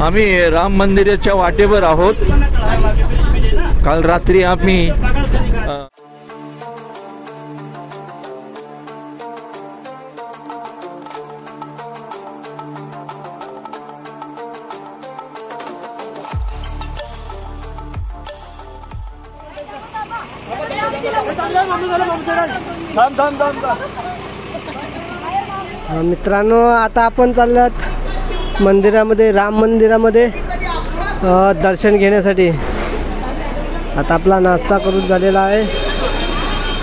आम्ही राम मंदिराच्या वाटेवर आहोत। काल रात्री आम्ही मित्रांनो, आता आपण चाललात मंदिरामध्ये, राम मंदिरामध्ये दर्शन घेण्यासाठी। आता आपला नाश्ता करून झालेला आहे।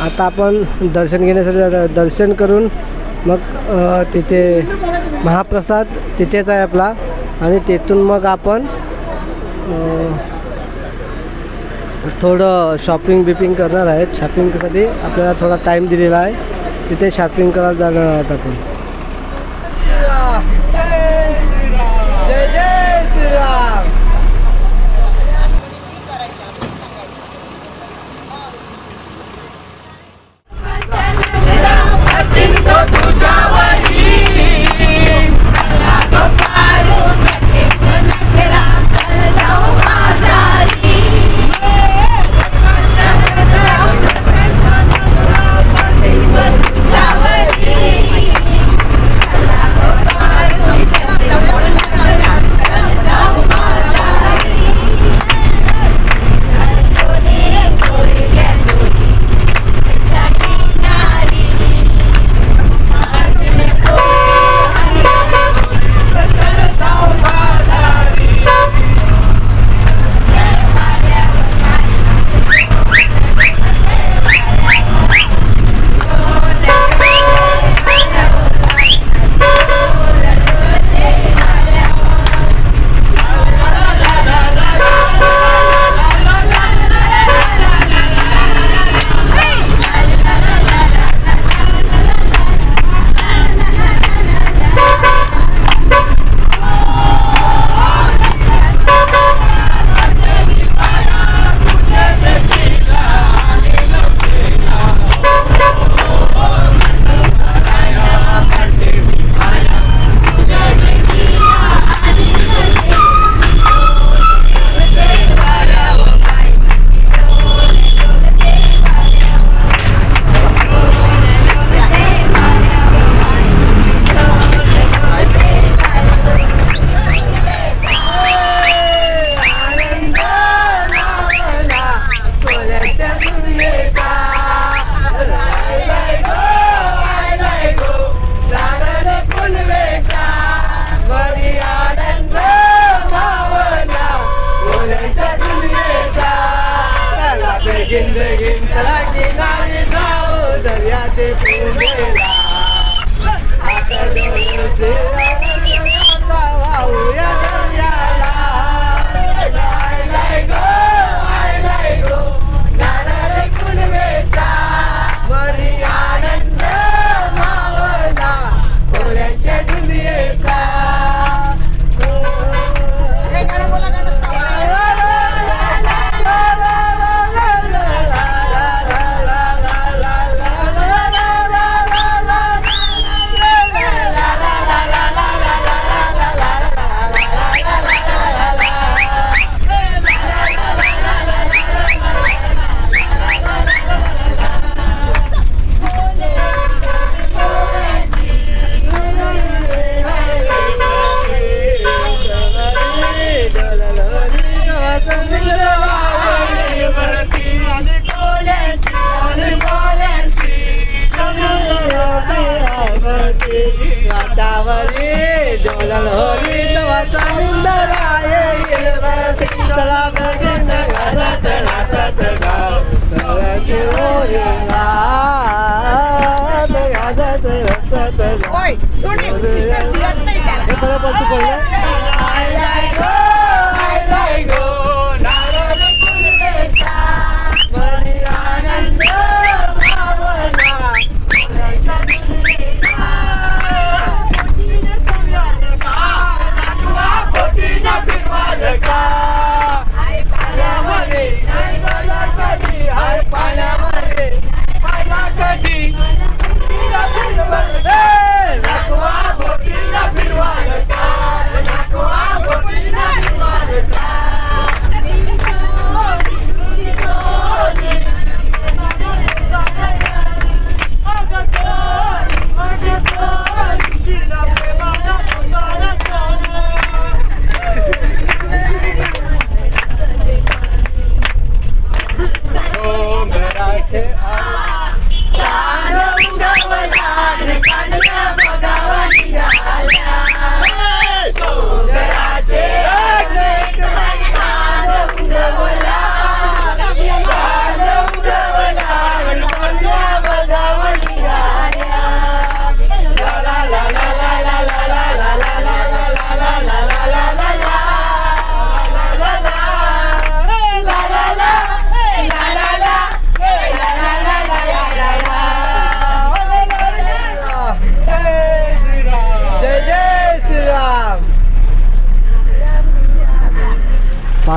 आता आपण दर्शन घेण्यासाठी दर्शन करून मग तिथे महाप्रसाद तिथेच आहे आपला, आणि तिथून मग आपण थोडं शॉपिंग बिपिंग करणार आहेत। शॉपिंगसाठी आपल्याला थोडा टाईम दिलेला आहे, तिथे शॉपिंग करायला जाणार आहोत आपण। जय जय श्रीराम।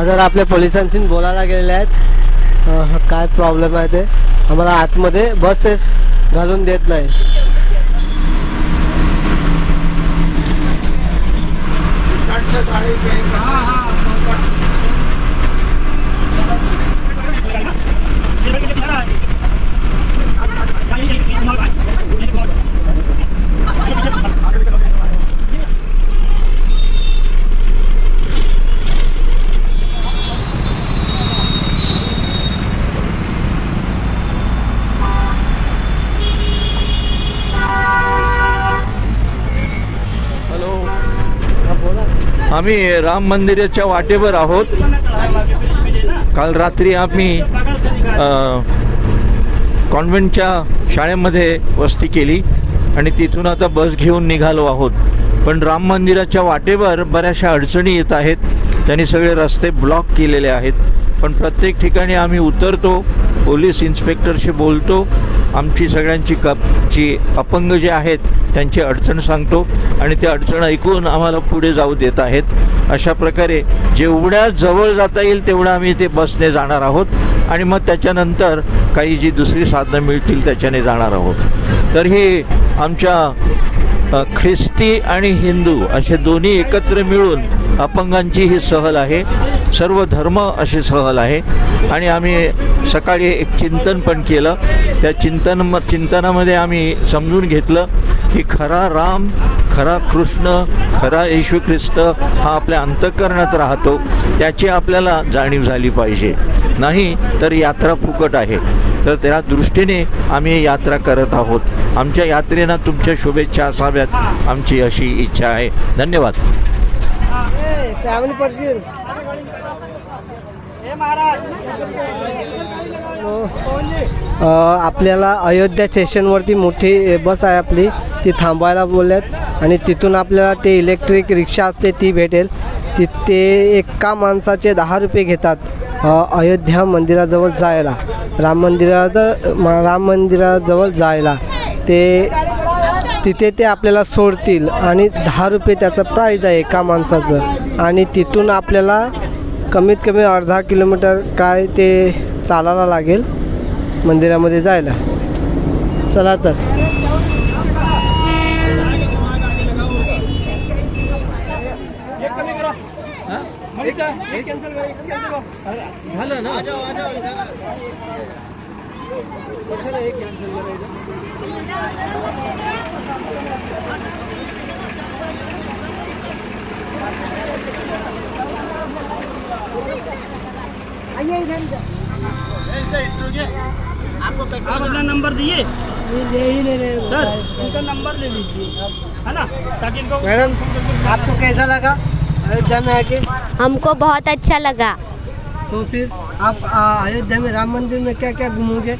जर आपल्या पोलिसांशी बोलायला गेलेले आहेत काय प्रॉब्लेम आहे ते. आम्हाला आतमध्ये बसेस घालून देत नाही. आम्ही राम मंदिराच्या वाटेवर आहोत. काल रात्री आम्ही कॉन्व्हेंटच्या शाळेमध्ये वस्ती केली आणि तिथून आता बस घेऊन निघालो आहोत. पण राम मंदिराच्या वाटेवर बऱ्याचशा अडचणी येत आहेत. त्यांनी सगळे रस्ते ब्लॉक केलेले आहेत. पण प्रत्येक ठिकाणी आम्ही उतरतो, पोलीस इन्स्पेक्टरशी बोलतो, आमची सगळ्यांची अपंग जे आहेत त्यांची अडचण सांगतो आणि ते अडचण ऐकून आम्हाला पुढे जाऊ देत आहेत. अशा प्रकारे जेवढ्या जवळ जाता येईल तेवढं आम्ही ते बसने जाणार आहोत आणि मग त्याच्यानंतर काही जी दुसरी साधनं मिळतील त्याच्याने जाणार आहोत. तर ही आमच्या ख्रिस्ती आणि हिंदू असे दोन्ही एकत्र मिळून अपंगांची ही सहल आहे. सर्व धर्म अशी सहल आहे आणि आम्ही सकाळी एक चिंतन पण केलं. त्या चिंतनामध्ये आम्ही समजून घेतलं की खरा राम, खरा कृष्ण, खरा येशू ख्रिस्त हा आपल्या अंतःकरणात राहतो. त्याची आपल्याला जाणीव झाली पाहिजे. नाही तर यात्रा फुकट आहे. तर त्या दृष्टीने आम्ही यात्रा करत आहोत. आमच्या यात्रेला तुमच्या शुभेच्छा असाव्यात आमची अशी इच्छा आहे. धन्यवाद. आपल्याला अयोध्या स्टेशनवरती मोठी बस आहे आपली, ती थांबवायला बोलल्यात आणि तिथून आपल्याला ते इलेक्ट्रिक रिक्षा असते ती भेटेल. तिथे एका माणसाचे 10 रुपये घेतात अयोध्या मंदिराजवळ जायला, राम मंदिराजवळ जायला. तिथे ते आपल्याला सोडतील आणि 10 रुपये त्याचं प्राईज आहे एका माणसाचं. आणि तिथून आपल्याला कमीत कमी अर्धा किलोमीटर काय ते चालायला लागेल मंदिरामध्ये जायला. चला तर झालं ना. आपको कैसा आप अपना नंबर दिए सर, इनका नंबर ले लीजिए, है ना, ताकि इनको. मैडम आपको कैसा लगा अयोध्या में आके? हमको बहुत अच्छा लगा. तो फिर आप अयोध्या में राम मंदिर में क्या क्या घूमोगे?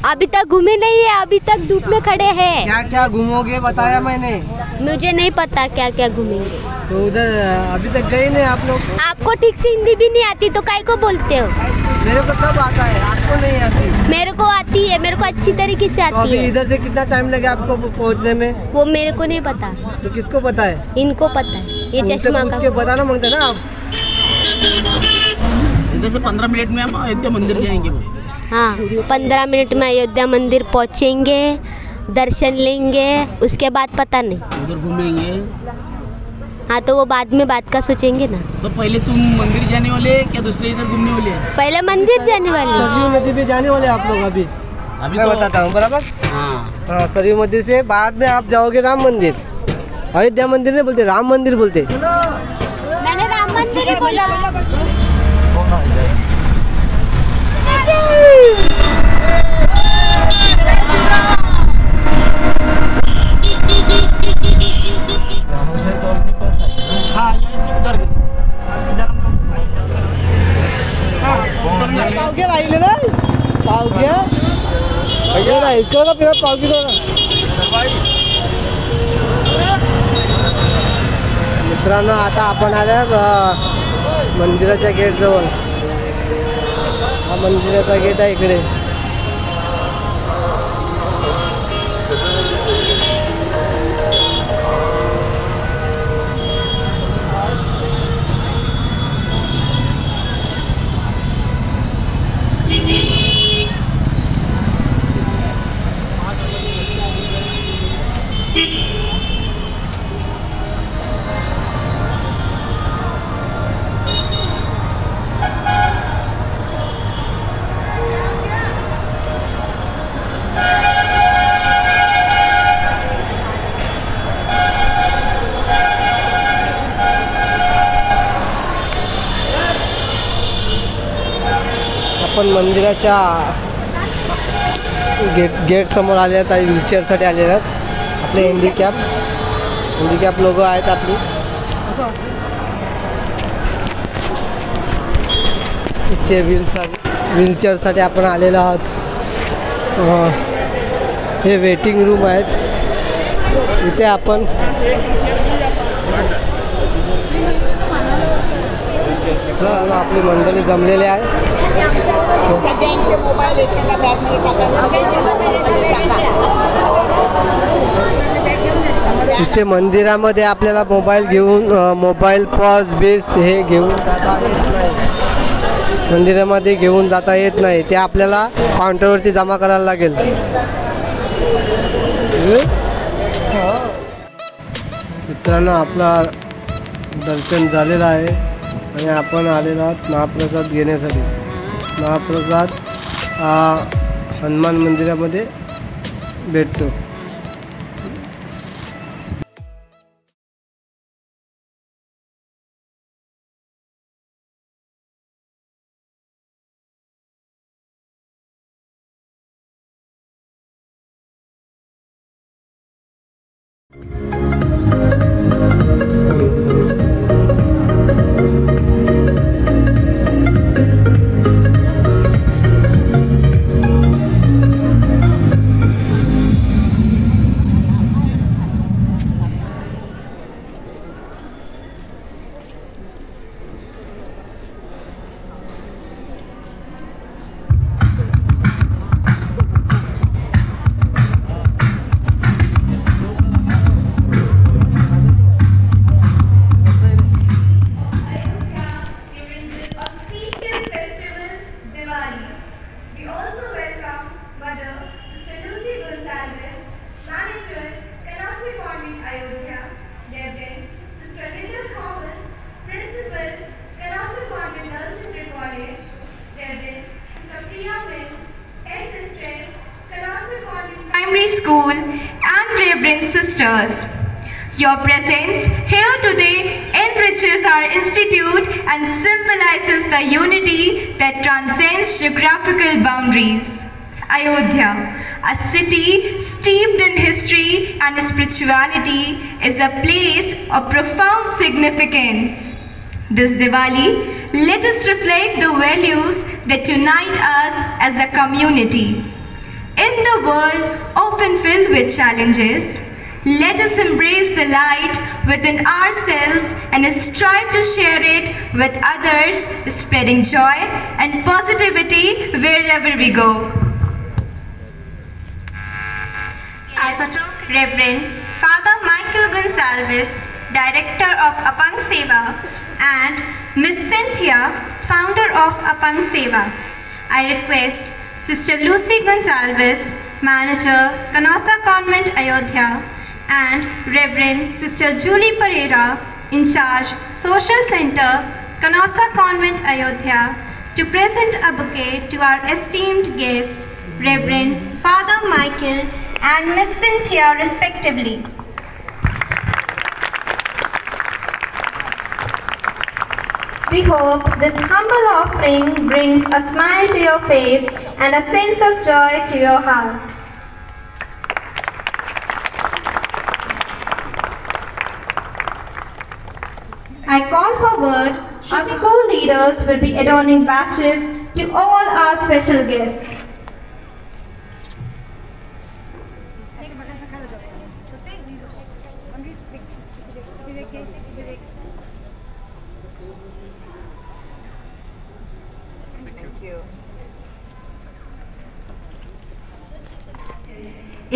अभी तक घूमे नहीं है, अभी तक धूप में खड़े हैं. क्या क्या घूमोगे बताया मैंने. मुझे नहीं पता क्या क्या घूमेंगे. तो उधर अभी तक गए नहीं आप लोग? आपको ठीक से हिंदी भी नहीं आती तो काय को बोलते हो? मेरे को सब आता है, आपको नहीं आती. मेरे को आती है, मेरे को अच्छी तरीके से तो आती अभी है. इधर से कितना टाइम लगे आपको पहुंचने में? वो मेरे को नहीं पता, तो किसको पता है? इनको पता है. ये उनसे चश्मा पूछ का. के बताना मांगते ना आप. इधर से 15 मिनट में हम अयोध्या मंदिर जाएंगे. हाँ, 15 मिनट में अयोध्या मंदिर पहुँचेंगे, दर्शन लेंगे, उसके बाद पता नहीं. उधर घूमेंगे. हाँ, तो वो बाद में बात का सोचेंगे ना. तो पहले तुम मंदिर जाने वाले क्या दूसरे इधर घूमने वाले हैं? पहले मंदिर जाने वाले. सरयू नदी पे जाने वाले आप लोग अभी मैं तो बताता हूँ बराबर. हाँ, हाँ, सरयू नदी से बाद में आप जाओगे राम मंदिर. अयोध्या मंदिर नहीं बोलते, राम मंदिर बोलते. मैंने राम मंदिर ही बोला. हाँ, यहाँ से उधर इधर हम पावघ्या राहिले ना पावघ्या भैया इसको ना पिवा पावघी दो ना. मित्रांनो आता आपण आल्या मंदिराच्या गेट जवळ. हा मंदिराचा गेट आहे इकडे. आपण मंदिराच्या गेट समोर आले आहेत आणि व्हीलचेअरसाठी आलेले आहेत. आपले हँडिकॅप लोक आहेत आपली. इथे व्हीलचेअरसाठी आपण आलेलो आहोत. हे वेटिंग रूम आहेत. इथे आपण आपली मंडळी जमलेली आहे. इथे मंदिरामध्ये आपल्याला मोबाईल पर्स बेस हे घेऊन जाता येत नाही. मंदिरामध्ये घेऊन जाता येत नाही. ते आपल्याला काउंटरवरती जमा करायला लागेल. मित्रांनो, आपला दर्शन झालेलं आहे आणि आपण आलेलो आहोत महाप्रसाद घेण्यासाठी. महाप्रसाद हनुमान मंदिरामध्ये भेटतो. School and Reverend Sisters. Your presence here today enriches our institute and symbolizes the unity that transcends geographical boundaries. Ayodhya, a city steeped in history and spirituality, is a place of profound significance. This Diwali, let us reflect the values that unite us as a community. In the world often filled with challenges, let us embrace the light within ourselves and strive to share it with others, spreading joy and positivity wherever we go. As Reverend Father Michael Gonsalves, Director of Apang Seva, and Miss Cynthia, Founder of Apang Seva, I request Sister Lucy Gonsalves, Manager, Canossa Convent, Ayodhya, and Reverend Sister Julie Pereira, in charge, Social Center, Canossa Convent, Ayodhya, to present a bouquet to our esteemed guest, Reverend Father Michael and Miss Cynthia, respectively. We hope this humble offering brings a smile to your face and a sense of joy to your heart. I call forward our school leaders will be adorning badges to all our special guests.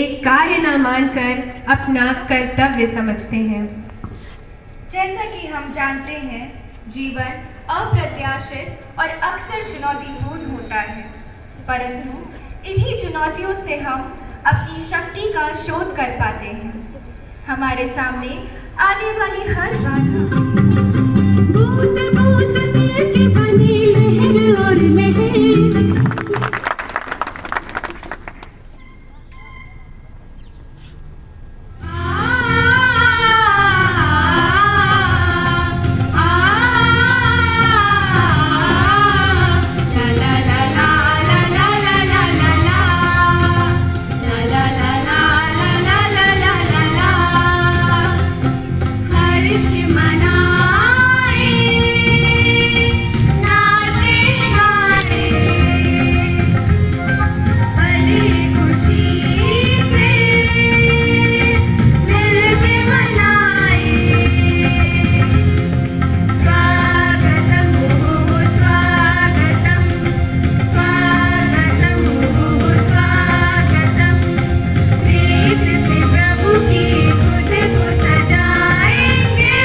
एक कार्य न मानकर अपना कर्तव्य समझते हैं। जैसा कि हम जानते हैं, जीवन अप्रत्याशित और अक्सर चुनौतीपूर्ण होता है, परंतु इन्हीं चुनौतियों से हम अपनी शक्ति का शोध कर पाते हैं। हमारे सामने आने वाली हर La la la la जश्न मनाए, नाचे गाए, भली खुशी से मिलके मनाए। स्वागतम हो स्वागतम, स्वागतम हो स्वागतम, प्रीत से प्रभु की खुद को सजाएंगे,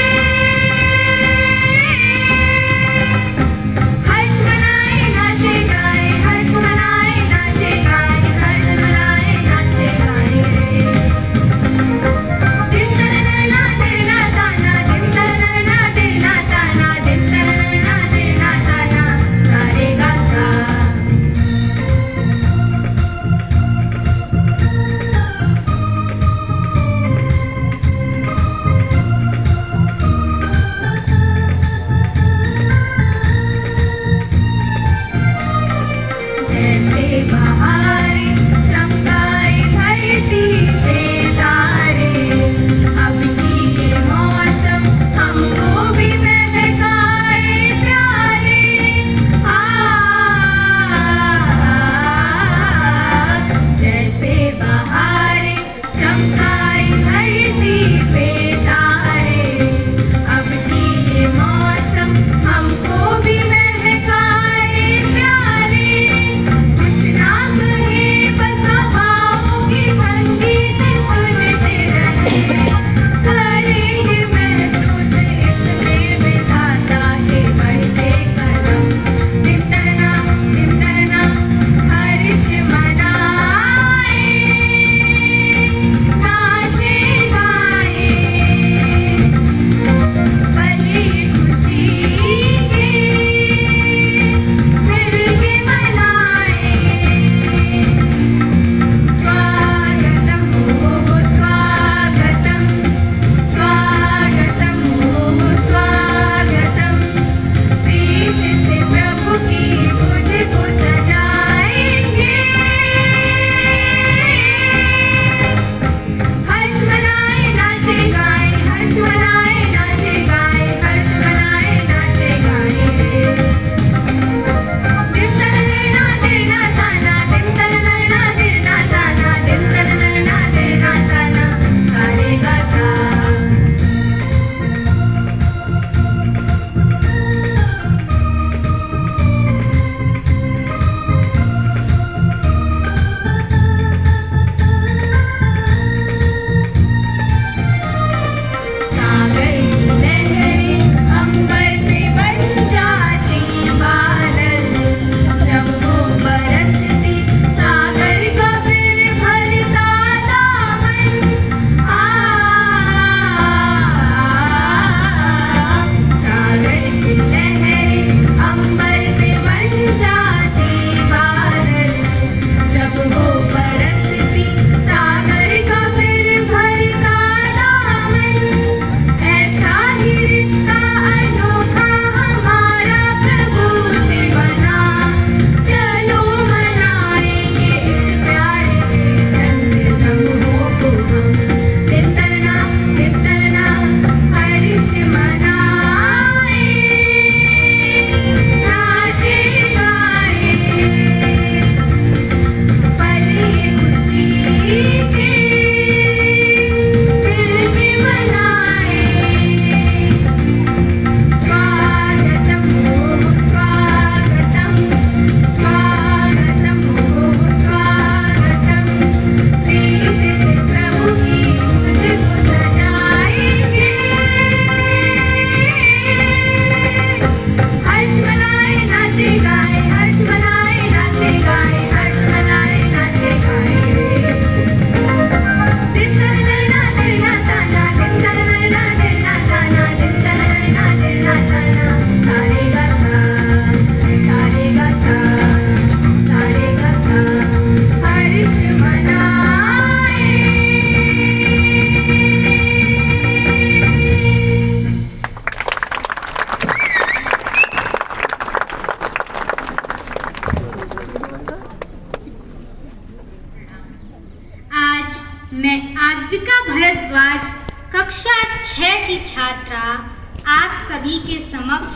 द्वारा आप सभी के समक्ष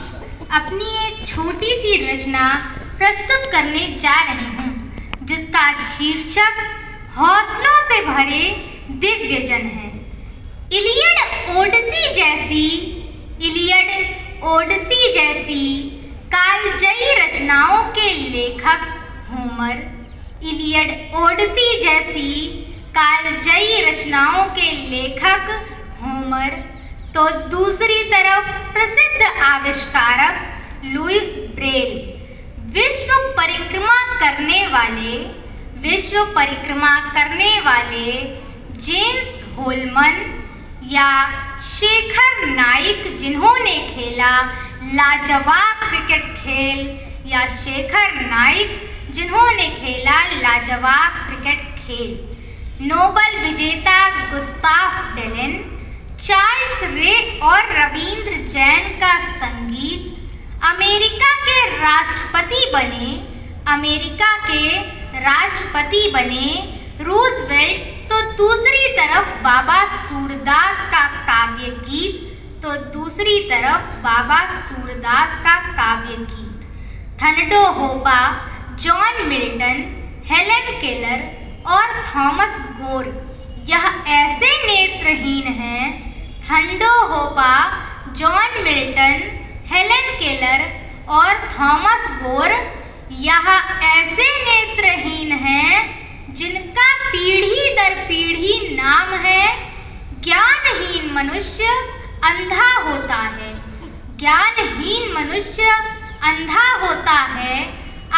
अपनी एक छोटी सी रचना प्रस्तुत करने जा रही हूँ, जिसका शीर्षक हौसलों से भरे दिव्य जन है। इलियड ओडिसी जैसी कालजयी रचनाओं के लेखक होमर, इलियड ओडिसी जैसी कालजयी रचनाओं के लेखक होमर, तो दूसरी तरफ प्रसिद्ध आविष्कारक लुइस ब्रेल, विश्व परिक्रमा करने वाले जेम्स होलमन या शेखर नाइक, जिन्होंने खेला लाजवाब क्रिकेट खेल, या शेखर नाइक जिन्होंने खेला लाजवाब क्रिकेट खेल, नोबेल विजेता गुस्ताव डेलन, चार्ल्स रे और रविंद्र जैन का संगीत, अमेरिका के राष्ट्रपति बने रूजवेल्ट, तो दूसरी तरफ बाबा सूरदास का काव्य गीत, थनडो होपा, जॉन मिल्टन, हेलन केलर और थॉमस गोर, यह ऐसे नेत्रहीन हैं। थनडो होपा, जॉन मिल्टन, हेलन केलर और थॉमस गोर यह ऐसे नेत्रहीन हैं जिनका पीढ़ी दर पीढ़ी नाम है। ज्ञानहीन मनुष्य अंधा होता है, ज्ञानहीन मनुष्य अंधा होता है।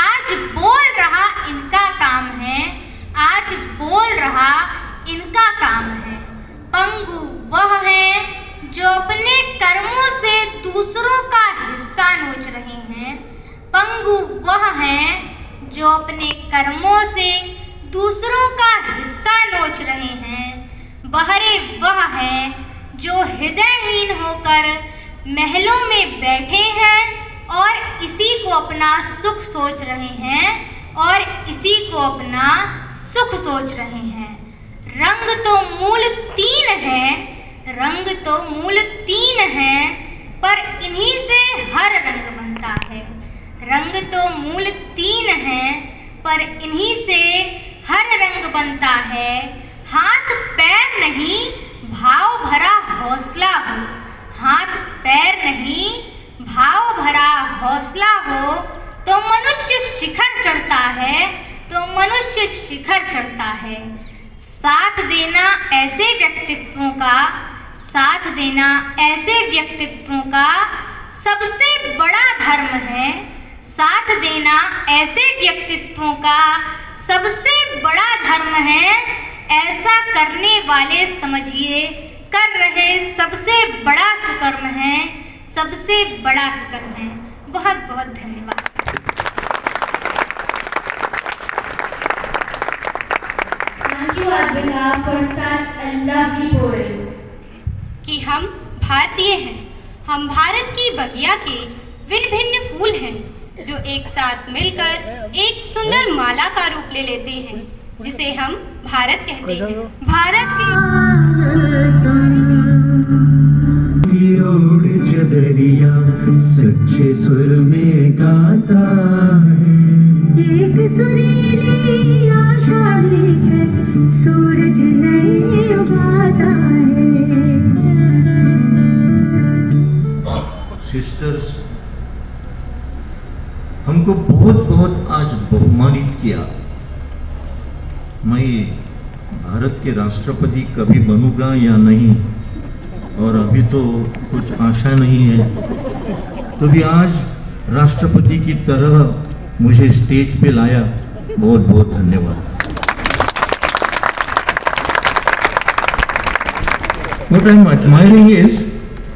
आज बोल रहा इनका काम है, आज बोल रहा इनका काम है। पंगु वह हैं जो अपने कर्मों से दूसरों का हिस्सा नोच रहे हैं। पंगु वह हैं जो अपने कर्मों से दूसरों का हिस्सा नोच रहे हैं। बहरे वह हैं जो हृदयहीन होकर महलों में बैठे हैं और इसी को अपना सुख सोच रहे हैं, और इसी को अपना सुख सोच रहे हैं। रंग तो मूल तीन हैं, पर इन्हीं से हर रंग बनता है। रंग तो मूल तीन हैं, पर इन्हीं से हर रंग बनता है। हाथ पैर नहीं भाव भरा हौसला हो, हाथ पैर नहीं भाव भरा हौसला हो, तो मनुष्य शिखर चढ़ता है, तो मनुष्य शिखर चढ़ता है। साथ देना ऐसे व्यक्तित्वों का सबसे बड़ा धर्म है। साथ देना ऐसे व्यक्तित्वों का सबसे बड़ा धर्म है। ऐसा करने वाले समझिए कर रहे सबसे बड़ा सुकर्म है, सबसे बड़ा सुकर्म है। बहुत बहुत धन्यवाद। Thank you, Advila, for such a lovely poem. कि हम भारतीय हैं, हम भारत की बगिया के भिन्न भिन्न फूल हैं, जो एक साथ मिलकर एक सुंदर माला का रूप ले लेते हैं, जिसे हम भारत कहते हैं। भारत की दरिया सच्चे सुर में गाता है, एक सुरीली आशा लेकर सूरज नहीं उगाता है। सिस्टर्स, हमको बहुत बहुत आज बहुमानित किया। मैं भारत के राष्ट्रपति कभी बनूंगा या नहीं, और अभी तो कुछ आशा नहीं है, तो भी आज राष्ट्रपति की तरह मुझे स्टेज पे लाया। बहुत बहुत धन्यवाद। What I'm admiring is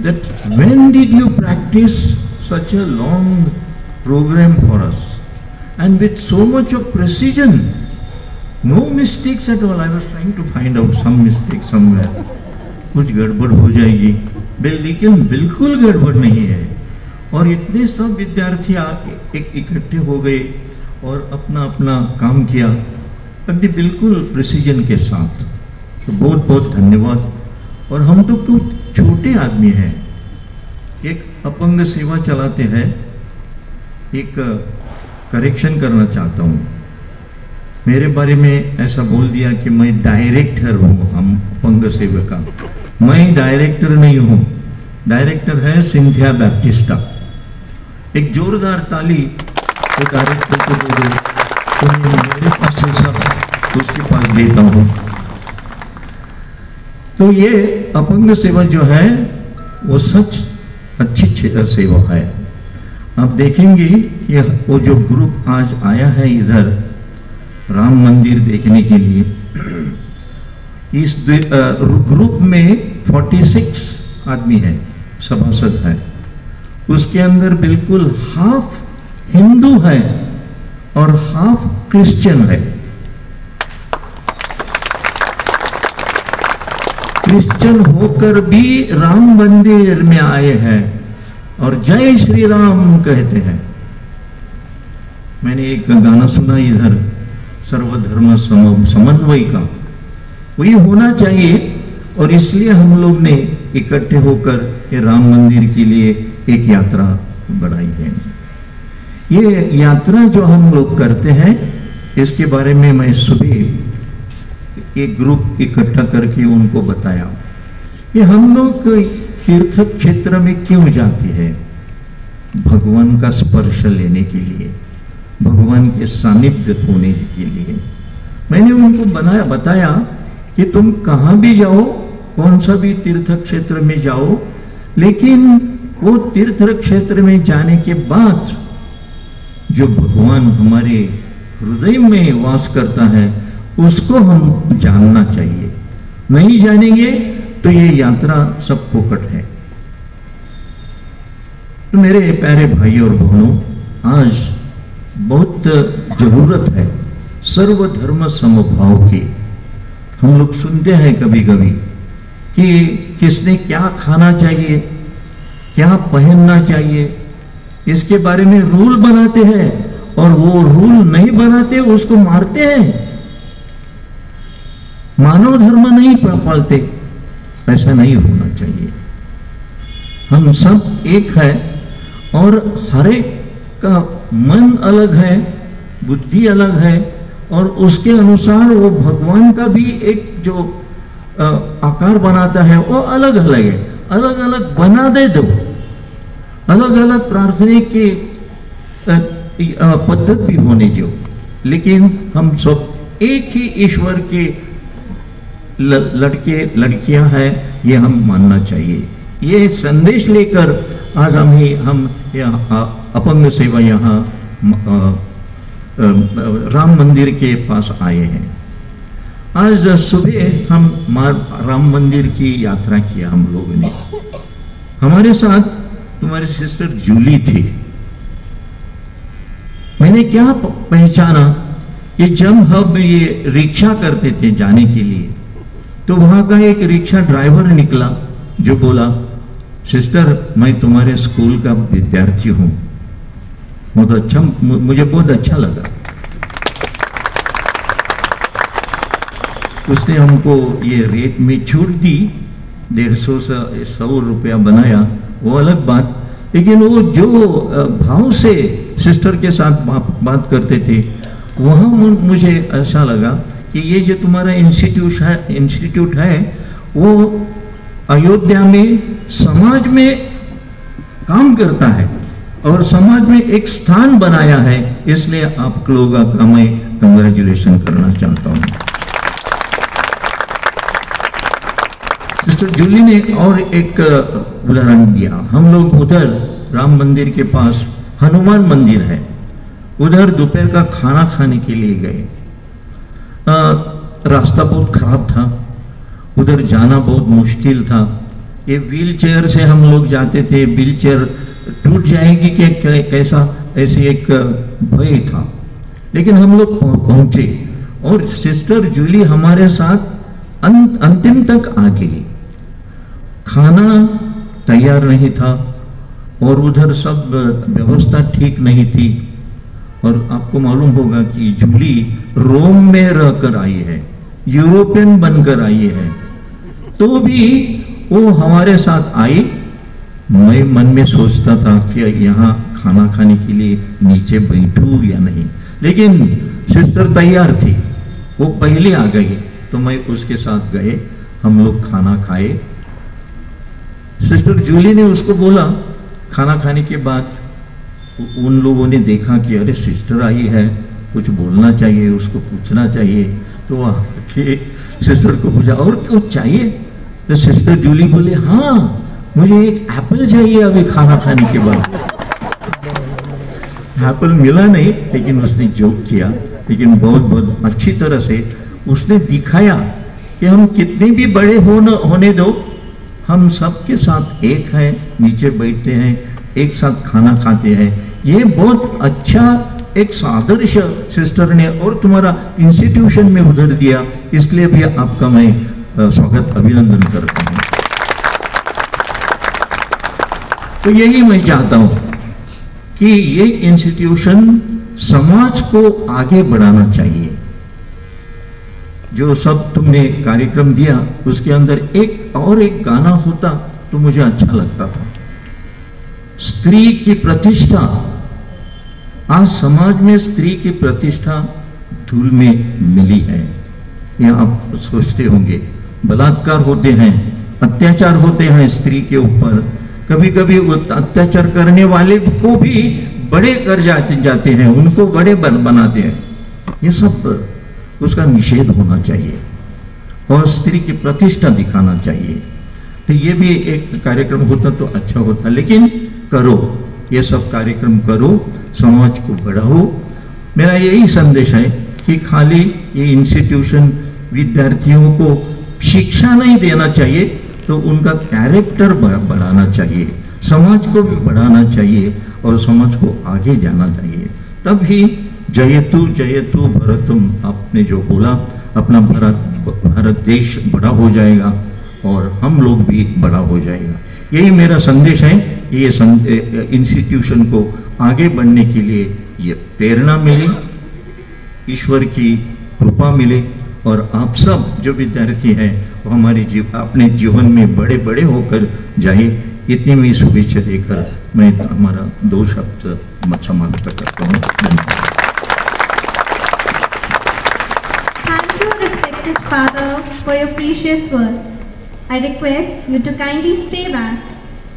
that when did you practice such a long program for us, and with so much of precision, no mistakes at all. I was trying to find out some mistake somewhere. कुछ गड़बड़ हो जाएगी, लेकिन बिल्कुल गड़बड़ नहीं है। और इतने सब विद्यार्थी एक इकट्ठे हो गए और अपना अपना काम किया, अगदी बिल्कुल प्रिसीजन के साथ। तो बहुत बहुत धन्यवाद। और हम तो कुछ छोटे आदमी हैं, एक अपंग सेवा चलाते हैं। एक करेक्शन करना चाहता हूँ, मेरे बारे में ऐसा बोल दिया कि मैं डायरेक्टर हूँ अपंग सेवा का। मैं डायरेक्टर नहीं हूँ, डायरेक्टर है सिंथिया बैप्टिस्टा। एक जोरदार ताली तो डायरेक्टर को दे दो, तो मेरे पास से सब उसके पास देता हूँ। तो ये अपंग सेवा जो है वो सच अच्छी सेवा है। आप देखेंगे कि वो जो ग्रुप आज आया है इधर राम मंदिर देखने के लिए, इस ग्रुप में 46 आदमी है, सभासद है। उसके अंदर बिल्कुल हाफ हिंदू है और हाफ क्रिश्चियन है। क्रिश्चियन होकर भी राम मंदिर में आए हैं और जय श्री राम कहते हैं। मैंने एक गाना सुना इधर, सर्वधर्म समन्वय का, वही होना चाहिए। और इसलिए हम लोग ने इकट्ठे होकर ये राम मंदिर के लिए एक यात्रा बढ़ाई है। ये यात्रा जो हम लोग करते हैं, इसके बारे में मैं सुबह एक ग्रुप इकट्ठा करके उनको बताया। ये हम लोग तीर्थ क्षेत्र में क्यों जाते हैं? भगवान का स्पर्श लेने के लिए, भगवान के सानिध्य होने के लिए। मैंने उनको बताया कि तुम कहाँ भी जाओ, कौन सा भी तीर्थ क्षेत्र में जाओ, लेकिन वो तीर्थ क्षेत्र में जाने के बाद जो भगवान हमारे हृदय में वास करता है उसको हम जानना चाहिए। नहीं जानेंगे तो ये यात्रा सब फोकट है। तो मेरे प्यारे भाई और बहनों, आज बहुत जरूरत है सर्वधर्म समभाव की। हम लोग सुनते हैं कभी कभी कि किसने क्या खाना चाहिए, क्या पहनना चाहिए, इसके बारे में रूल बनाते हैं और वो रूल नहीं बनाते उसको मारते हैं। मानव धर्म नहीं पालते, ऐसा नहीं होना चाहिए। हम सब एक है और हर एक का मन अलग है, बुद्धि अलग है और उसके अनुसार वो भगवान का भी एक जो आकार बनाता है वो अलग अलग है। अलग अलग बना दे दो, अलग अलग प्रार्थना की पद्धति भी होने दो, लेकिन हम सब एक ही ईश्वर के लड़के लड़कियां हैं, ये हम मानना चाहिए। ये संदेश लेकर आज हम यहाँ अपंग सेवा यहाँ राम मंदिर के पास आए हैं। आज सुबह हम राम मंदिर की यात्रा किया हम लोगों ने। हमारे साथ तुम्हारी सिस्टर जूली थी। मैंने क्या पहचाना कि जब हम ये रिक्शा करते थे जाने के लिए, तो वहां का एक रिक्शा ड्राइवर निकला जो बोला, सिस्टर मैं तुम्हारे स्कूल का विद्यार्थी हूं। बहुत अच्छा, मुझे बहुत अच्छा लगा। उसने हमको ये रेट में छूट दी, 150 से 100 रुपया बनाया, वो अलग बात। लेकिन वो जो भाव से सिस्टर के साथ बात करते थे, वहाँ मुझे ऐसा लगा कि ये जो तुम्हारा इंस्टीट्यूट है वो अयोध्या में समाज में काम करता है और समाज में एक स्थान बनाया है। इसलिए आप लोगों का मैं कंग्रेचुलेशन करना चाहता हूँ। सिस्टर जूली ने और एक उदाहरण दिया। हम लोग उधर राम मंदिर के पास हनुमान मंदिर है, उधर दोपहर का खाना खाने के लिए गए। रास्ता बहुत खराब था, उधर जाना बहुत मुश्किल था। ये व्हील चेयर से हम लोग जाते थे, व्हील चेयर टूट जाएगी कि कैसा, ऐसे एक भय था। लेकिन हम लोग पहुंचे और सिस्टर जूली हमारे साथ अंतिम तक आ गई। खाना तैयार नहीं था और उधर सब व्यवस्था ठीक नहीं थी। और आपको मालूम होगा कि जूली रोम में रहकर आई है, यूरोपियन बनकर आई है, तो भी वो हमारे साथ आई मैं मन में सोचता था कि यहाँ खाना खाने के लिए नीचे बैठूं या नहीं, लेकिन सिस्टर तैयार थी, वो पहले आ गई तो मैं उसके साथ गए, हम लोग खाना खाए। सिस्टर जूली ने उसको बोला, खाना खाने के बाद उन लोगों ने देखा कि अरे सिस्टर आई है, कुछ बोलना चाहिए, उसको पूछना चाहिए, तो आके सिस्टर को पूछा और कुछ चाहिए? तो सिस्टर जूली बोले, हाँ मुझे एक एप्पल चाहिए अभी खाना खाने के बाद। एप्पल मिला नहीं, लेकिन उसने जोक किया, लेकिन बहुत बहुत अच्छी तरह से उसने दिखाया कि हम कितने भी बड़े होने दो, हम सबके साथ एक हैं, नीचे बैठते हैं, एक साथ खाना खाते हैं। ये बहुत अच्छा एक आदर्श सिस्टर ने और तुम्हारा इंस्टीट्यूशन में उधर दिया, इसलिए भी आपका मैं स्वागत अभिनंदन करता हूं। तो यही मैं चाहता हूं कि ये इंस्टीट्यूशन समाज को आगे बढ़ाना चाहिए। जो सब तुमने कार्यक्रम दिया उसके अंदर एक गाना होता तो मुझे अच्छा लगता था। स्त्री की प्रतिष्ठा, आज समाज में स्त्री की प्रतिष्ठा धूल में मिली है। ये आप सोचते होंगे, बलात्कार होते हैं, अत्याचार होते हैं स्त्री के ऊपर, कभी कभी अत्याचार करने वाले को भी बड़े कर जाते हैं, उनको बड़े बनाते हैं। ये सब उसका निषेध होना चाहिए और स्त्री की प्रतिष्ठा दिखाना चाहिए। तो ये भी एक कार्यक्रम होता तो अच्छा होता, लेकिन करो, ये सब कार्यक्रम करो, समाज को बढ़ाओ। मेरा यही संदेश है कि खाली ये इंस्टीट्यूशन विद्यार्थियों को शिक्षा नहीं देना चाहिए, तो उनका कैरेक्टर बढ़ाना चाहिए, समाज को भी बढ़ाना चाहिए और समाज को आगे जाना चाहिए। तभी जयतु जयतु भरतम, आपने जो बोला, अपना भारत देश बड़ा हो जाएगा और हम लोग भी बड़ा हो जाएगा। यही मेरा संदेश है। ये इंस्टीट्यूशन को आगे बढ़ने के लिए ये प्रेरणा मिले, ईश्वर की कृपा मिले और आप सब जो विद्यार्थी हैं वो हमारे अपने जीवन में बड़े बड़े होकर जाए। इतनी में शुभेच्छा देकर मैं हमारा 2 शब्द समाप्त करता हूँ। धन्यवाद। Thank you, respected Father, for your precious words. I request you to kindly stay back.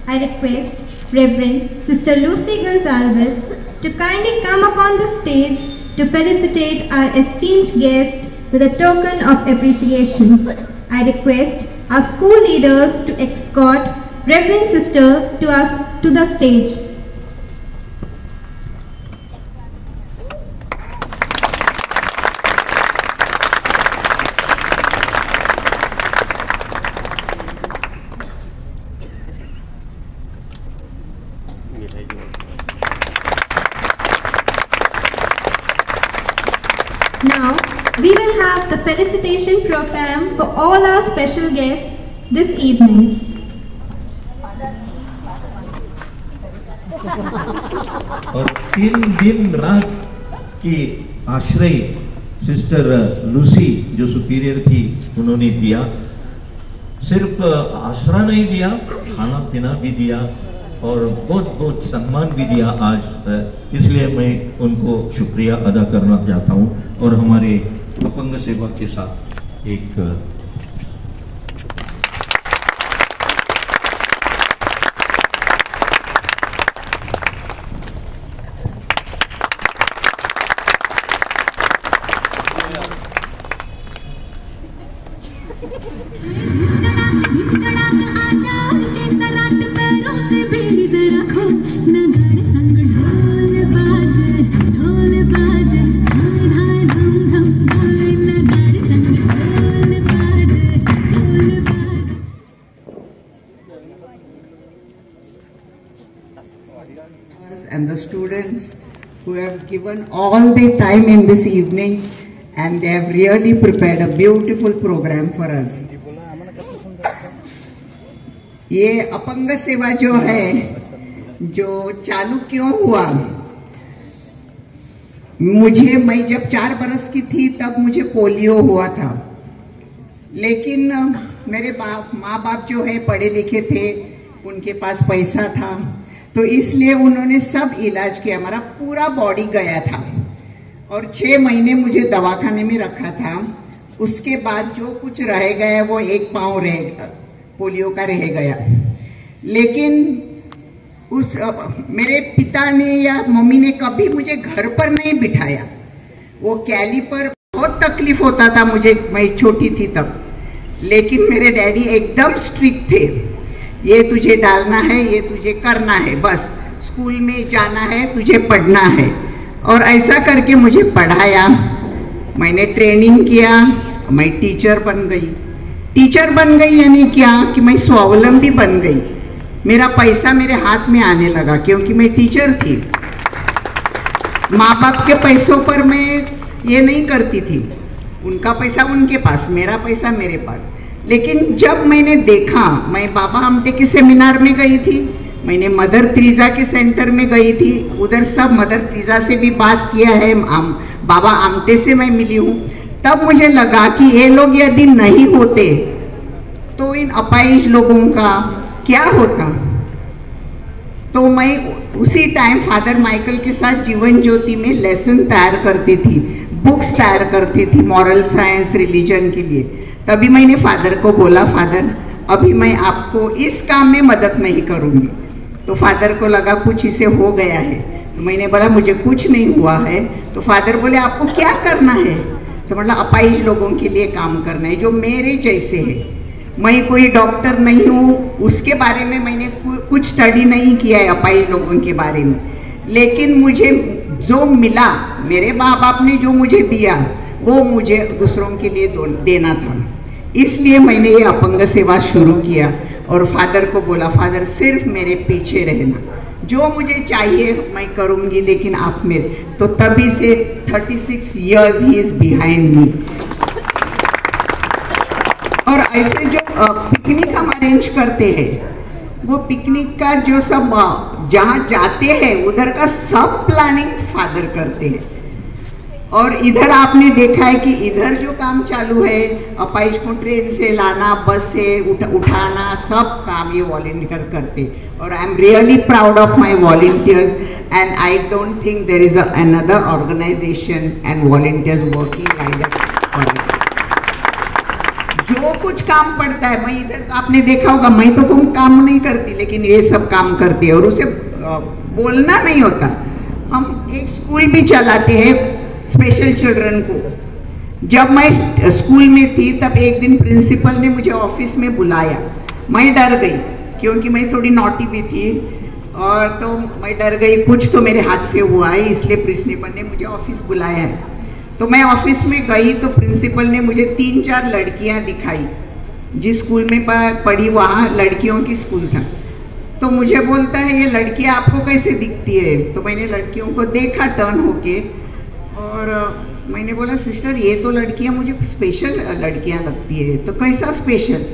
I request Reverend Sister Lucy Gonsalves to kindly come upon the stage to felicitate our esteemed guest with a token of appreciation. I request our school leaders to escort Reverend Sister to the stage. Now, we will have the felicitation program for all our special guests this evening. और 3 दिन रात की आश्रय sister Lucy जो superior थी उन्होंने दिया। सिर्फ आश्रय नहीं दिया, खाना पीना भी दिया और बहुत बहुत सम्मान भी दिया आज। इसलिए मैं उनको शुक्रिया अदा करना चाहता हूँ और हमारे अपंग सेवा के साथ एक and the students who have given all the time in this evening and they have really prepared a beautiful program for us. ये अपंग सेवा जो है, जो चालू क्यों हुआ, मैं जब 4 बरस की थी तब मुझे पोलियो हुआ था, लेकिन मेरे माँ बाप जो है पढ़े लिखे थे, उनके पास पैसा था, तो इसलिए उन्होंने सब इलाज किया। हमारा पूरा बॉडी गया था और 6 महीने मुझे दवाखाने में रखा था। उसके बाद जो कुछ रह गया वो एक पाँव पोलियो का रह गया। लेकिन मेरे पिता ने या मम्मी ने कभी मुझे घर पर नहीं बिठाया। वो कैली पर बहुत तकलीफ होता था मुझे, मैं छोटी थी तब। लेकिन मेरे डैडी एकदम स्ट्रिक्ट थे, ये तुझे डालना है, ये तुझे करना है, बस स्कूल में जाना है, तुझे पढ़ना है। और ऐसा करके मुझे पढ़ाया, मैंने ट्रेनिंग किया, मैं टीचर बन गई। टीचर बन गई यानी क्या कि मैं स्वावलंबी बन गई। मेरा पैसा मेरे हाथ में आने लगा क्योंकि मैं टीचर थी। माँ बाप के पैसों पर मैं ये नहीं करती थी, उनका पैसा उनके पास, मेरा पैसा मेरे पास। लेकिन जब मैंने देखा, मैं बाबा आमटे के सेमिनार में गई थी, मैंने मदर तेरेसा के सेंटर में गई थी, उधर सब मदर तेरेसा से भी बात किया है, बाबा आमटे से मैं मिली हूँ। तब मुझे लगा कि ये लोग यदि नहीं होते तो इन अपाहिज लोगों का क्या होता। तो मैं उसी टाइम फादर माइकल के साथ जीवन ज्योति में लेसन तैयार करती थी, बुक्स तैयार करती थी मॉरल साइंस रिलीजन के लिए। तभी मैंने फादर को बोला, फादर अभी मैं आपको इस काम में मदद नहीं करूँगी। तो फादर को लगा कुछ इसे हो गया है। तो मैंने बोला मुझे कुछ नहीं हुआ है। तो फादर बोले आपको क्या करना है? तो मतलब अपाहिज लोगों के लिए काम करना है जो मेरे जैसे है। मैं कोई डॉक्टर नहीं हूँ, उसके बारे में मैंने कुछ स्टडी नहीं किया है अपाहिज लोगों के बारे में। लेकिन मुझे जो मिला, मेरे माँ बाप ने जो मुझे दिया वो मुझे दूसरों के लिए देना था। इसलिए मैंने ये अपंग सेवा शुरू किया और फादर को बोला, फादर सिर्फ मेरे पीछे रहना, जो मुझे चाहिए मैं करूँगी, लेकिन आप मेरे। तो तभी से 36 years he is behind me. और ऐसे जो पिकनिक हम अरेंज करते हैं, वो पिकनिक का जो सब जहाँ जाते हैं उधर का सब प्लानिंग फादर करते हैं। और इधर आपने देखा है कि इधर जो काम चालू है, अपाहिज को ट्रेन से लाना, बस से उठाना, सब काम ये वॉलंटियर करते। और I am really proud of my volunteers and I don't think there is another organisation and volunteers working like that. जो कुछ काम पड़ता है, मैं इधर आपने देखा होगा, मैं तो कोई काम नहीं करती, लेकिन ये सब काम करती है और उसे बोलना नहीं होता। हम एक स्कूल भी चलाते हैं स्पेशल चिल्ड्रन को। जब मैं स्कूल में थी तब एक दिन प्रिंसिपल ने मुझे ऑफिस में बुलाया। मैं डर गई क्योंकि मैं थोड़ी नॉटी भी थी, और तो मैं डर गई कुछ तो मेरे हाथ से हुआ है, इसलिए प्रिंसिपल ने मुझे ऑफिस बुलाया है। तो मैं ऑफिस में गई तो प्रिंसिपल ने मुझे 3-4 लड़कियां दिखाई। जिस स्कूल में पढ़ी वहाँ लड़कियों की स्कूल था। तो मुझे बोलता है ये लड़कियां आपको कैसे दिखती है? तो मैंने लड़कियों को देखा टर्न होके और मैंने बोला सिस्टर ये तो लड़कियां मुझे स्पेशल लड़कियां लगती है। तो कैसा स्पेशल?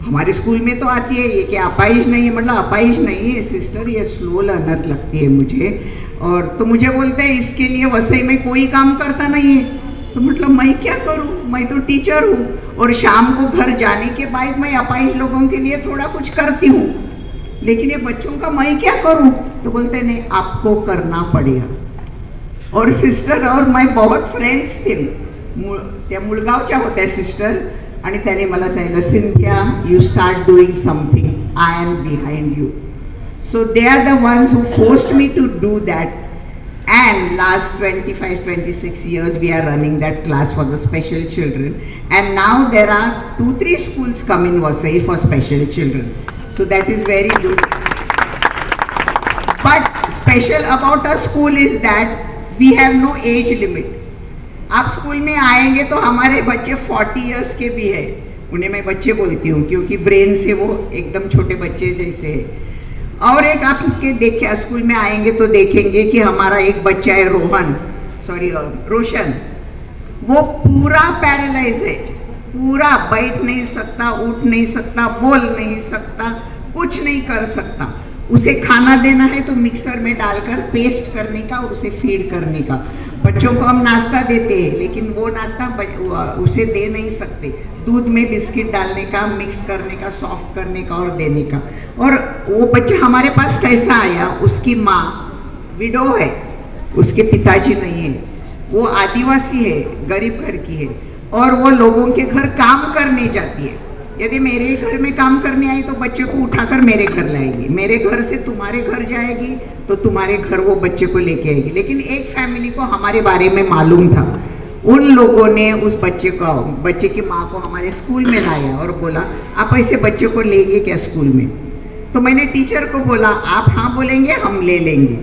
हमारे स्कूल में तो आती है, ये क्या अपाहिज नहीं है? मतलब अपाहिज नहीं है सिस्टर, ये स्लो लर्नर लगती है मुझे। और तो मुझे बोलते हैं इसके लिए वसई में कोई काम करता नहीं है। तो मतलब मैं क्या करूं, मैं तो टीचर हूँ और शाम को घर जाने के बाद मैं अपाहिज लोगों के लिए थोड़ा कुछ करती हूँ, लेकिन ये बच्चों का मैं क्या करूं? तो बोलते नहीं आपको करना पड़ेगा। और सिस्टर और मैं बहुत फ्रेंड्स थे, त्या मुळगावच्या होत्या सिस्टर, आणि त्याने मला सांगितलं Cynthia you start doing something, I am behind you. So they are the ones who forced me to do that. And last 25-26 years we are running that class for the special children, and now there are 2-3 schools come in Vasai for special children, so that is very good. But special about our school is that we have no age limit. आप school में आएंगे तो हमारे बच्चे 40 years के भी है, उन्हें मैं बच्चे बोलती हूँ क्योंकि ब्रेन से वो एकदम छोटे बच्चे जैसे है. और एक आपके देखे स्कूल में आएंगे तो देखेंगे कि हमारा एक बच्चा है रोशन, वो पूरा पैरालाइज है, पूरा बैठ नहीं सकता, उठ नहीं सकता, बोल नहीं सकता, कुछ नहीं कर सकता. उसे खाना देना है तो मिक्सर में डालकर पेस्ट करने का और उसे फीड करने का. बच्चों को हम नाश्ता देते हैं, लेकिन वो नाश्ता उसे दे नहीं सकते। दूध में बिस्किट डालने का, मिक्स करने का, सॉफ्ट करने का और देने का। और वो बच्चा हमारे पास कैसा आया, उसकी माँ विडो है, उसके पिताजी नहीं है, वो आदिवासी है, गरीब घर की है, और वो लोगों के घर काम करने जाती है। यदि मेरे घर में काम करने आई तो बच्चे को उठाकर मेरे घर लाएगी, मेरे घर से तुम्हारे घर जाएगी तो तुम्हारे घर वो बच्चे को लेके आएगी। लेकिन एक फैमिली को हमारे बारे में मालूम था, उन लोगों ने उस बच्चे की माँ को हमारे स्कूल में लाया और बोला आप ऐसे बच्चे को लेंगे क्या स्कूल में? तो मैंने टीचर को बोला आप हाँ बोलेंगे हम ले लेंगे,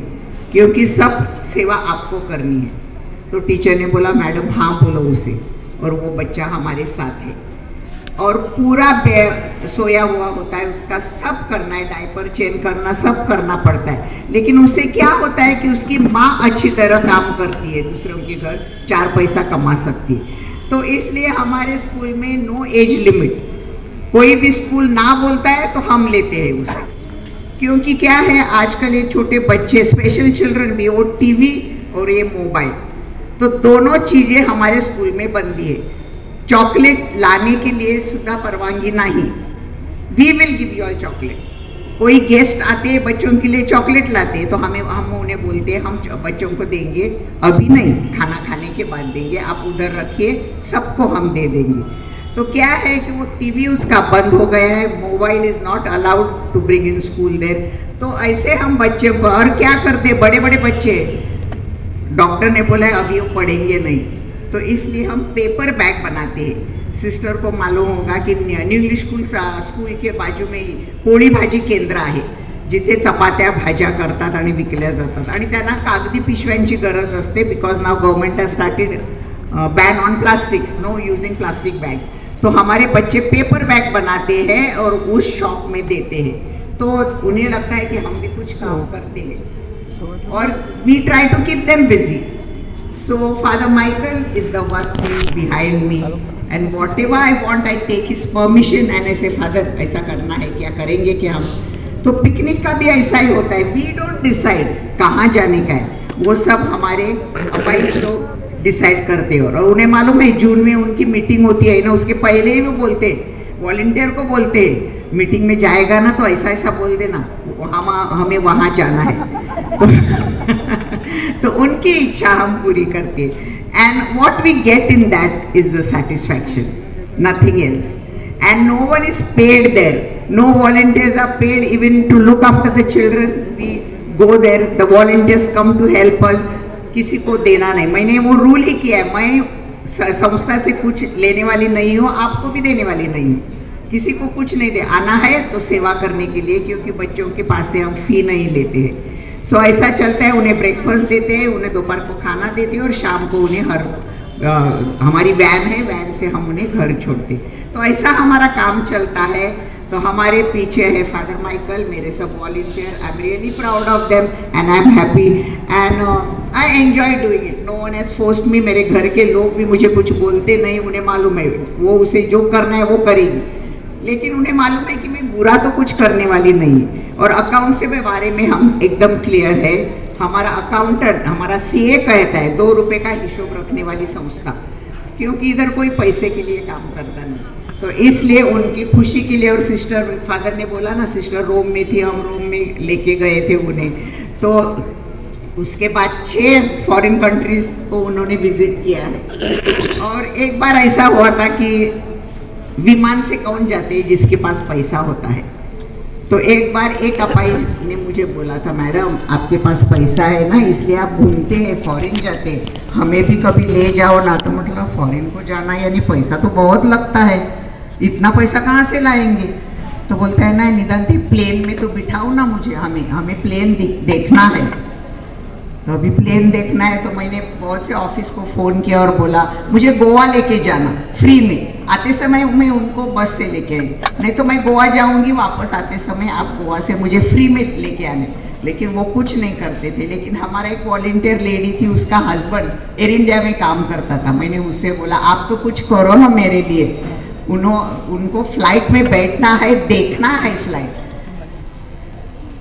क्योंकि सब सेवा आपको करनी है। तो टीचर ने बोला मैडम हाँ बोलो उसे, और वो बच्चा हमारे साथ है और पूरा सोया हुआ होता है, उसका सब करना है, डायपर चेंज करना सब करना पड़ता है। लेकिन उससे क्या होता है कि उसकी माँ अच्छी तरह काम करती है, दूसरों के घर 4 पैसा कमा सकती है। तो इसलिए हमारे स्कूल में नो एज लिमिट, कोई भी स्कूल ना बोलता है तो हम लेते हैं उसे, क्योंकि क्या है आजकल ये छोटे बच्चे स्पेशल चिल्ड्रन भी, वो टीवी और ये मोबाइल, तो दोनों चीजें हमारे स्कूल में बंदी है। चॉकलेट लाने के लिए सुधा परवानगी नहीं, we will give you all chocolate. कोई गेस्ट आते हैं बच्चों के लिए चॉकलेट लाते हैं तो हम उन्हें बोलते हैं हम बच्चों को देंगे, अभी नहीं, खाना खाने के बाद देंगे, आप उधर रखिए, सबको हम दे देंगे। तो क्या है कि वो टीवी उसका बंद हो गया है, mobile is not allowed to bring in school there. तो ऐसे हम बच्चे को, और क्या करते, बड़े बड़े बच्चे, डॉक्टर ने बोला है अभी वो पढ़ेंगे नहीं, तो इसलिए हम पेपर बैग बनाते हैं। सिस्टर को मालूम होगा की न्यू इंग्लिश स्कूल के बाजू में पोळी भाजी केंद्र आहे, जिथे चपात्या भाज्या करतात आणि विकल्या जातात, आणि त्यांना कागदी पिशव्यांची गरज असते, because now government has started ban on plastics, know using plastic bags. तो हमारे बच्चे पेपर बैग बनाते हैं और उस शॉप में देते हैं, तो उन्हें लगता है कि हम भी कुछ काम करते हैं और we try to keep them busy. So Father Michael is the one who is behind me, and whatever I want I take his permission and I say Father ऐसा करना है, क्या करेंगे क्या हम। तो पिकनिक का भी ऐसा ही होता है, we don't decide कहाँ जाने का है, वो सब हमारे अपाई लोग डिसाइड करते हैं। और उन्हें मालूम है जून में उनकी मीटिंग होती है ना, उसके पहले ही वो बोलते हैं, वॉलंटियर को बोलते हैं मीटिंग में जाएगा ना तो ऐसा ऐसा बोल देना, हमें वहाँ जाना है। तो उनकी इच्छा हम पूरी करते हैं, and what we get in that is the satisfaction, nothing else. And no one is paid there, no volunteers are paid even to look after the children. We go there, the volunteers come to help us, किसी को देना नहीं। मैंने वो rule ही किया है, मैं संस्था से कुछ लेने वाली नहीं हूँ, आपको भी देने वाली नहीं हूँ, किसी को कुछ नहीं दे, आना है तो सेवा करने के लिए, क्योंकि बच्चों के पास से हम फी नहीं लेते हैं। सो ऐसा चलता है, उन्हें ब्रेकफास्ट देते हैं, उन्हें दोपहर को खाना देते हैं और शाम को उन्हें हमारी वैन है, वैन से हम उन्हें घर छोड़ते। तो ऐसा हमारा काम चलता है। तो हमारे पीछे है फादर माइकल, मेरे सब volunteer, I am really proud of them and I am happy and I enjoy doing it. No one has forced me, मेरे घर के लोग भी मुझे कुछ बोलते नहीं, उन्हें मालूम है वो उसे जो करना है वो करेगी, लेकिन उन्हें मालूम है कि मैं बुरा तो कुछ करने वाली नहीं। और अकाउंट से बारे में हम एकदम क्लियर है, हमारा अकाउंटेंट, हमारा सीए कहता है 2 रुपए का हिसाब रखने वाली संस्था, क्योंकि इधर कोई पैसे के लिए काम करता नहीं। तो इसलिए उनकी खुशी के लिए, और सिस्टर, फादर ने बोला ना सिस्टर रोम में थी, हम रोम में लेके गए थे उन्हें, तो उसके बाद 6 फॉरेन कंट्रीज को उन्होंने विजिट किया है। और एक बार ऐसा हुआ था कि विमान से कौन जाते हैं जिसके पास पैसा होता है, तो एक बार एक अपाई ने मुझे बोला था मैडम आपके पास पैसा है ना, इसलिए आप घूमते हैं, फॉरेन जाते हैं, हमें भी कभी ले जाओ ना। तो मतलब फॉरेन को जाना यानी पैसा तो बहुत लगता है, इतना पैसा कहाँ से लाएंगे? तो बोलता है ना निदान प्लेन में तो बिठाओ ना मुझे, हमें प्लेन देखना है। तो अभी प्लेन देखना है, तो मैंने बहुत से ऑफिस को फ़ोन किया और बोला मुझे गोवा लेके जाना फ्री में। आते समय मैं उनको बस से लेके आई, नहीं तो मैं गोवा जाऊंगी, वापस आते समय आप गोवा से मुझे फ्री में लेके आने। लेकिन वो कुछ नहीं करते थे। लेकिन हमारा एक वॉलंटियर लेडी थी, उसका हस्बैंड एयर इंडिया में काम करता था। मैंने उससे बोला आप तो कुछ करो ना मेरे लिए, उनको फ्लाइट में बैठना है, देखना है फ्लाइट।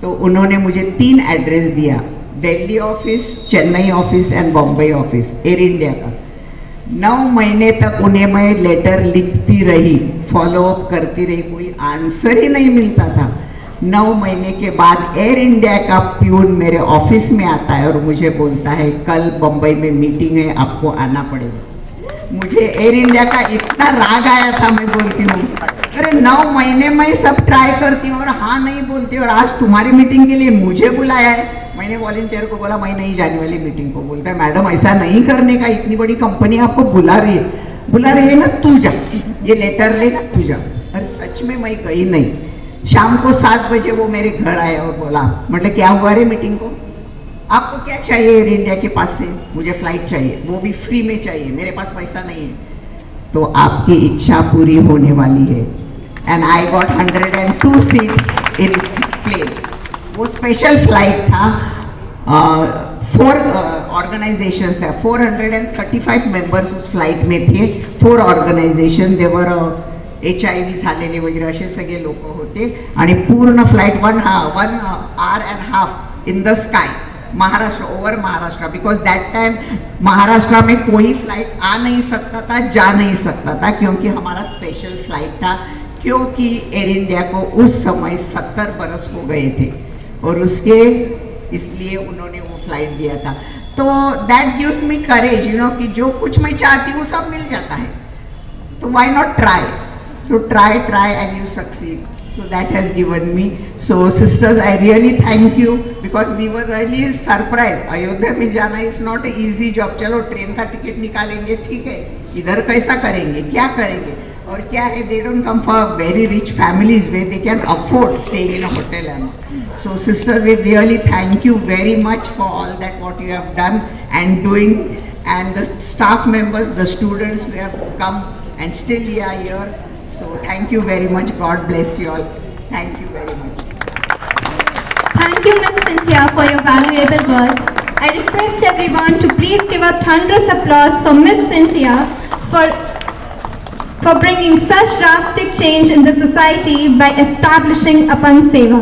तो उन्होंने मुझे 3 एड्रेस दिया, Delhi office, Chennai office and Bombay office air India का। 9 महीने तक उन्हें मैं लेटर लिखती रही, फॉलोअप करती रही, कोई आंसर ही नहीं मिलता था। 9 महीने के बाद एयर इंडिया का प्यून मेरे ऑफिस में आता है और मुझे बोलता है कल बम्बई में मीटिंग है, आपको आना पड़ेगा। मुझे एयर इंडिया का इतना राग आया था, मैं बोलती हूँ अरे 9 महीने में सब ट्राई करती हूँ और हाँ नहीं बोलती, और आज तुम्हारी मीटिंग के लिए मुझे बुलाया है। मैंने वॉलंटियर को बोला मैं नहीं जाने वाली मीटिंग को। बोलता है मैडम ऐसा नहीं करने का, इतनी बड़ी कंपनी आपको बुला रही है ना, तू जा, ये लेटर लेना, तू जा। अरे सच में मैं गई नहीं। शाम को 7 बजे वो मेरे घर आया और बोला, मतलब क्या हुआ रे मीटिंग को, आपको क्या चाहिए एयर इंडिया के पास से? मुझे फ्लाइट चाहिए, वो भी फ्री में चाहिए, मेरे पास पैसा नहीं है। तो आपकी इच्छा पूरी होने वाली है। And I got 102 seats in plane. वो स्पेशल फ्लाइट था, 4 ऑर्गेनाइजेशंस थे, 435 मेंबर्स उस फ्लाइट में थे, 4 ऑर्गेनायझेशन, देवर HIV झालेले वगैरे असे सगळे लोक होते आणि पूर्ण flight 1 hour and half in the sky, Maharashtra, over Maharashtra, because that time Maharashtra में कोई फ्लाइट आ नहीं सकता था, जा नहीं सकता था, क्योंकि हमारा स्पेशल फ्लाइट था, क्योंकि एयर इंडिया को उस समय 70 बरस हो गए थे और उसके इसलिए उन्होंने वो फ्लाइट दिया था। तो that gives me courage, you know, कि जो कुछ मैं चाहती हूँ सब मिल जाता है, तो why not try. So try and you succeed. So that has given me. So sisters, I really thank you because we were really surprised. Ayodhya में जाना is not an easy job. चलो ट्रेन का टिकट निकालेंगे, ठीक है, इधर कैसा करेंगे, क्या करेंगे, और क्या है, they don't come for very rich families where they can afford staying in a hotel. So sisters, we really thank you very much for all that what you have done and doing, and the staff members, the students who have come and still you are here. So thank you very much. God bless you all. Thank you very much. Thank you, Ms. Cynthia, for your valuable words. I request everyone to please give a thunderous applause for Ms. Cynthia for bringing such drastic change in the society by establishing Apang Seva.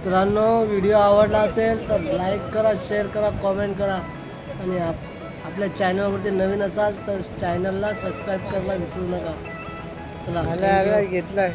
मित्रांनो video आवडला असेल तर like करा, share करा, comment करा आणि आपल्या चॅनलवरती नवीन असाल तर चॅनलला सबस्क्राईब करायला विसरू नका. चला घेतलाय.